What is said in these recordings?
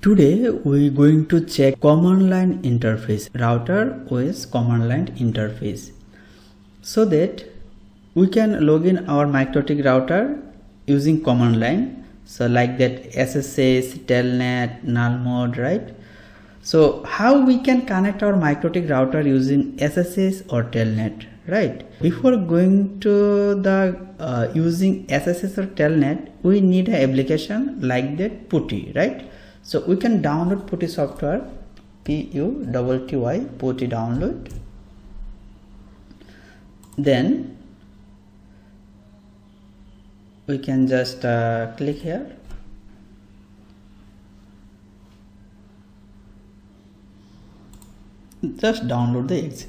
Today we are going to check command line interface, router OS command line interface, so that we can log in our MikroTik router using command line. So like that SSH, Telnet, null mode, right? So how we can connect our MikroTik router using SSH or Telnet, right? Before going to the using SSH or Telnet, we need an application like that PuTTY, right? So we can download PuTTY software, PuTTY, PuTTY download. Then we can just click here. Just download the exe.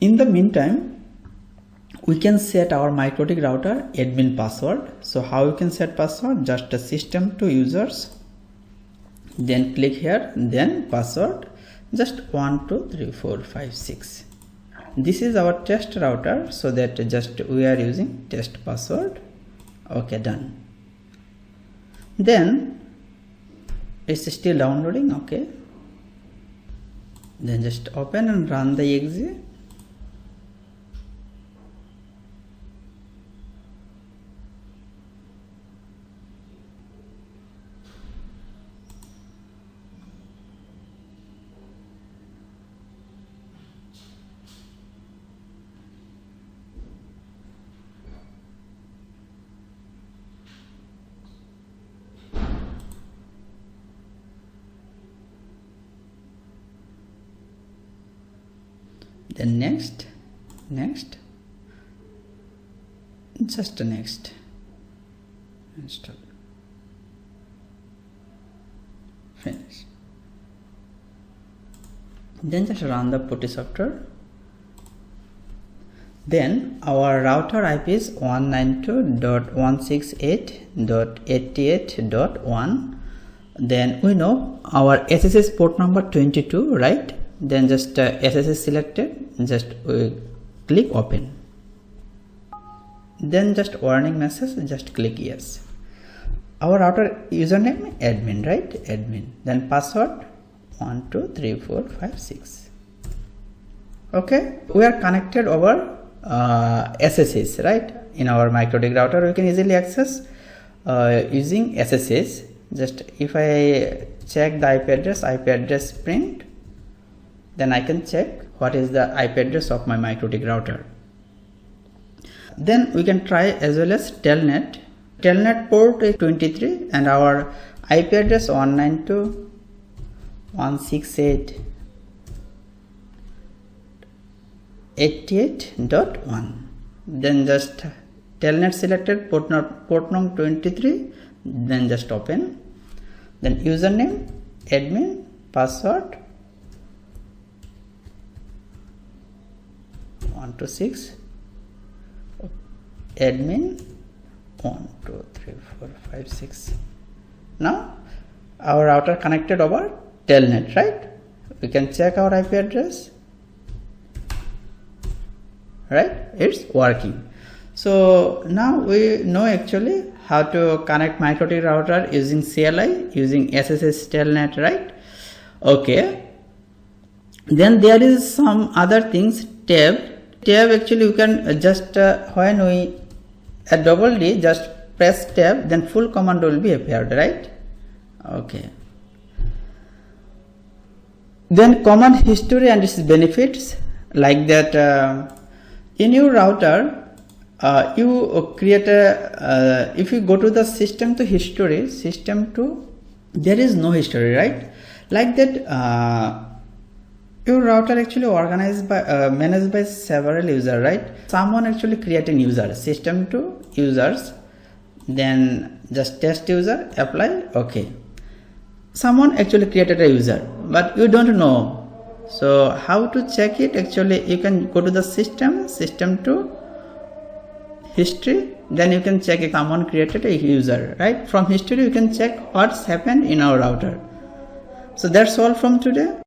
In the meantime, we can set our MikroTik router admin password. So how you can set password? Just a system to users, then click here, then password, just 1 2 3 4 5 6. This is our test router, so that just we are using test password. Okay, done. Then it's still downloading. Okay, then just open and run the exe. Then next, just next, install, finish. Then just run the PuTTY software. Then our router IP is 192.168.88.1. Then we know our SSH port number 22, right? Then just SSH selected, just click open. Then just warning message, just click yes. Our router username admin, right? Admin. Then password 1 2 3 4 5 6. Okay, we are connected over SSH, right? In our MikroTik router we can easily access using SSH. Just if I check the IP address print, then I can check what is the IP address of my MikroTik router. Then we can try as well as Telnet. Telnet port is 23 and our IP address 192.168.88.1. Then just Telnet selected, port num 23, then just open. Then username admin, password 1 2 6, admin 1 2 3 4 5 6. Now our router connected over Telnet, right? We can check our IP address, right? It's working. So now we know actually how to connect MikroTik router using CLI, using SSH Telnet, right? Okay. Then there is some other things. Tab actually you can just when we at double D just press tab, then full command will be appeared, right? Okay. Then command history and its benefits, like that in your router you create a if you go to the system to history, there is no history, right? Like that your router actually organized by managed by several users, right? Someone actually create a user, system to users, then just test user, apply, okay. Someone actually created a user, but you don't know. So how to check it? Actually you can go to the system to history, then you can check if someone created a user, right? From history you can check what's happened in our router. So that's all from today.